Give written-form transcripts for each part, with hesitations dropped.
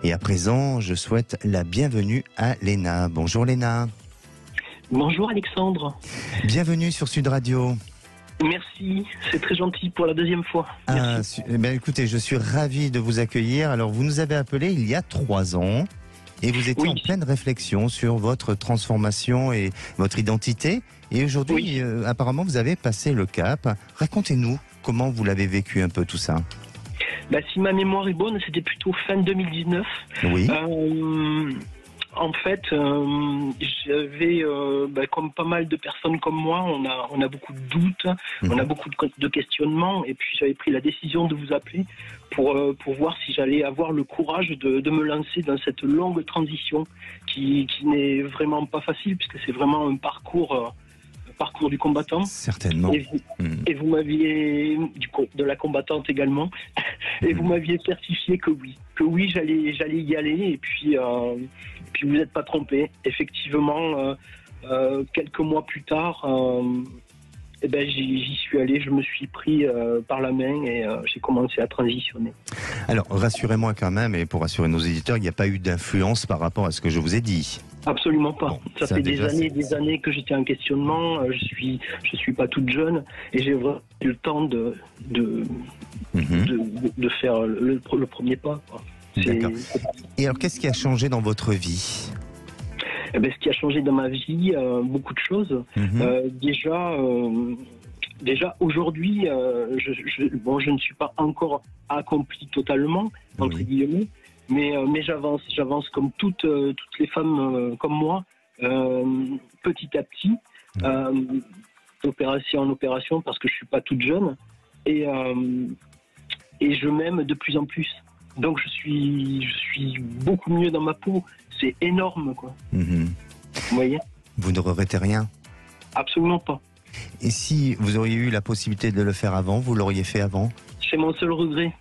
Et à présent, je souhaite la bienvenue à Léna. Bonjour Léna. Bonjour Alexandre. Bienvenue sur Sud Radio. Merci, c'est très gentil pour la deuxième fois. Merci. Écoutez, je suis ravi de vous accueillir. Alors, vous nous avez appelé il y a 3 ans et vous étiez en pleine réflexion sur votre transformation et votre identité. Et aujourd'hui, apparemment, vous avez passé le cap. Racontez-nous comment vous l'avez vécu un peu tout ça. Si ma mémoire est bonne, c'était plutôt fin 2019. Oui. En fait, j'avais, comme pas mal de personnes comme moi, on a beaucoup de doutes, on a beaucoup de questionnements, et puis j'avais pris la décision de vous appeler pour voir si j'allais avoir le courage de me lancer dans cette longue transition qui n'est vraiment pas facile, puisque c'est vraiment un parcours du combattant. Certainement. Et vous m'aviez, de la combattante également, et vous m'aviez certifié que oui, j'allais y aller, et puis vous n'êtes pas trompé. Effectivement, quelques mois plus tard, j'y suis allé, je me suis pris par la main et j'ai commencé à transitionner. Alors, rassurez-moi quand même, et pour rassurer nos éditeurs, il n'y a pas eu d'influence par rapport à ce que je vous ai dit. Absolument pas. Bon, ça fait des années que j'étais en questionnement. Je suis pas toute jeune et j'ai vraiment eu le temps de faire le premier pas. D'accord. Et alors, qu'est-ce qui a changé dans votre vie ? Ce qui a changé dans ma vie, beaucoup de choses. Déjà aujourd'hui, je ne suis pas encore accompli totalement, entre guillemets. Mais j'avance comme toutes les femmes comme moi, petit à petit, opération en opération, parce que je suis pas toute jeune, et je m'aime de plus en plus. Donc je suis beaucoup mieux dans ma peau. C'est énorme, quoi. Vous voyez ? Vous ne regrettez rien ? Absolument pas. Et si vous auriez eu la possibilité de le faire avant, vous l'auriez fait avant ? C'est mon seul regret.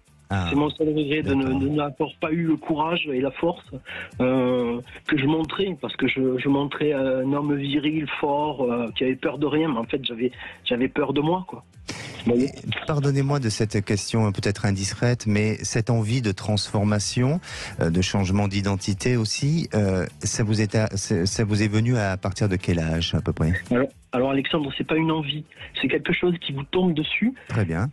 C'est mon seul regret de n'avoir pas eu le courage et la force que je montrais, parce que je montrais un homme viril, fort, qui avait peur de rien, mais en fait j'avais peur de moi, quoi. Pardonnez-moi de cette question peut-être indiscrète, mais cette envie de transformation, de changement d'identité aussi, ça vous est venu à partir de quel âge à peu près ? Alors Alexandre, c'est pas une envie, c'est quelque chose qui vous tombe dessus. Très bien.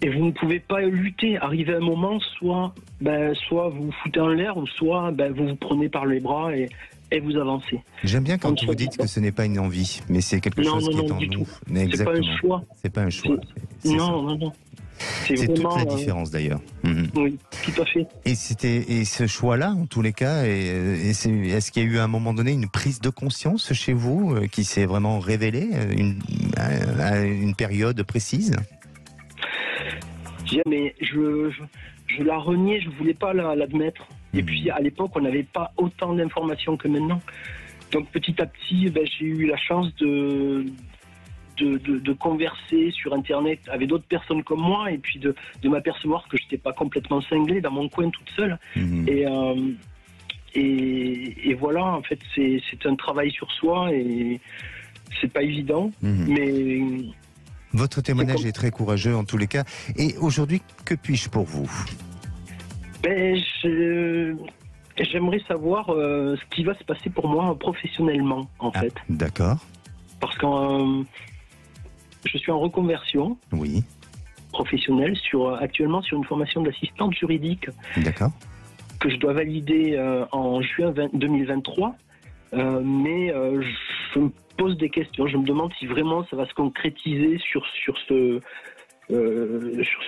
Et vous ne pouvez pas lutter. Arrivé à un moment, soit vous vous foutez en l'air, ou soit vous vous prenez par les bras et vous avancez. J'aime bien quand vous dites que ce n'est pas une envie, mais c'est quelque chose qui est en nous. C'est pas un choix. C'est pas un choix. Non. C'est toute la différence d'ailleurs. Oui, tout à fait. Et ce choix-là, en tous les cas, est-ce qu'il y a eu à un moment donné une prise de conscience chez vous qui s'est vraiment révélée à une période précise ? Mais je la reniais, je voulais pas l'admettre. Et puis à l'époque, on n'avait pas autant d'informations que maintenant. Donc petit à petit, j'ai eu la chance de converser sur Internet avec d'autres personnes comme moi, et puis de m'apercevoir que je n'étais pas complètement cinglée dans mon coin toute seule. Et voilà, en fait, c'est un travail sur soi et c'est pas évident, mais... Votre témoignage est très courageux en tous les cas. Et aujourd'hui, que puis-je pour vous ? J'aimerais savoir ce qui va se passer pour moi professionnellement, en fait. D'accord. Parce que je suis en reconversion professionnelle actuellement sur une formation d'assistante juridique. D'accord. Que je dois valider en juin 2023. Mais je me pose des questions. Je me demande si vraiment ça va se concrétiser sur ce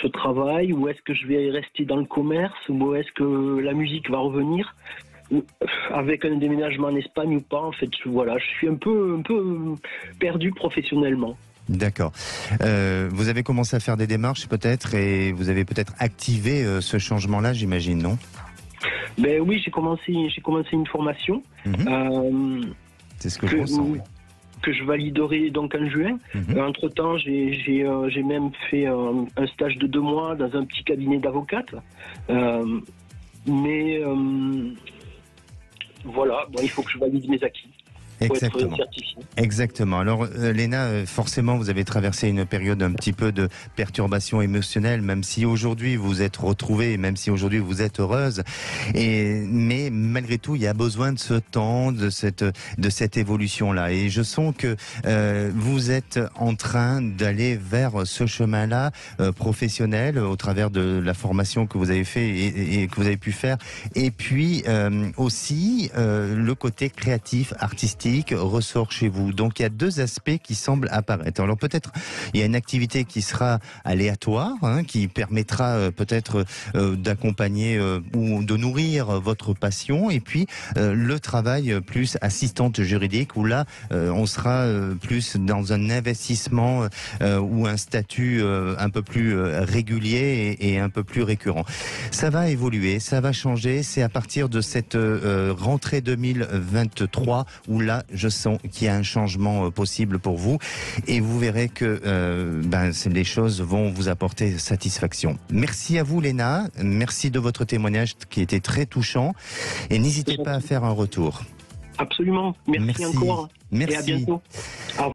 travail, ou est-ce que je vais rester dans le commerce, ou est-ce que la musique va revenir avec un déménagement en Espagne ou pas. En fait, voilà, je suis un peu perdu professionnellement. D'accord. Vous avez commencé à faire des démarches peut-être, et vous avez peut-être activé ce changement-là, j'imagine, non ? Oui, j'ai commencé une formation. C'est ce que je ressens, oui. Que je validerai donc en juin. Entre-temps, j'ai même fait un stage de 2 mois dans un petit cabinet d'avocate. Mais voilà, il faut que je valide mes acquis. Exactement. Exactement. Alors, Léna, forcément, vous avez traversé une période un petit peu de perturbation émotionnelle, même si aujourd'hui vous êtes retrouvée, même si aujourd'hui vous êtes heureuse. Mais malgré tout, il y a besoin de ce temps, de cette évolution-là. Et je sens que vous êtes en train d'aller vers ce chemin-là professionnel au travers de la formation que vous avez fait et que vous avez pu faire. Et puis aussi le côté créatif, artistique ressort chez vous. Donc il y a deux aspects qui semblent apparaître. Alors peut-être il y a une activité qui sera aléatoire, qui permettra peut-être d'accompagner ou de nourrir votre passion, et puis le travail plus assistante juridique où là on sera plus dans un investissement ou un statut un peu plus régulier et un peu plus récurrent. Ça va évoluer, ça va changer. C'est à partir de cette rentrée 2023 où là je sens qu'il y a un changement possible pour vous et vous verrez que les choses vont vous apporter satisfaction. Merci à vous Léna, merci de votre témoignage qui était très touchant et n'hésitez pas à faire un retour. Absolument, merci encore. Merci. Et à bientôt.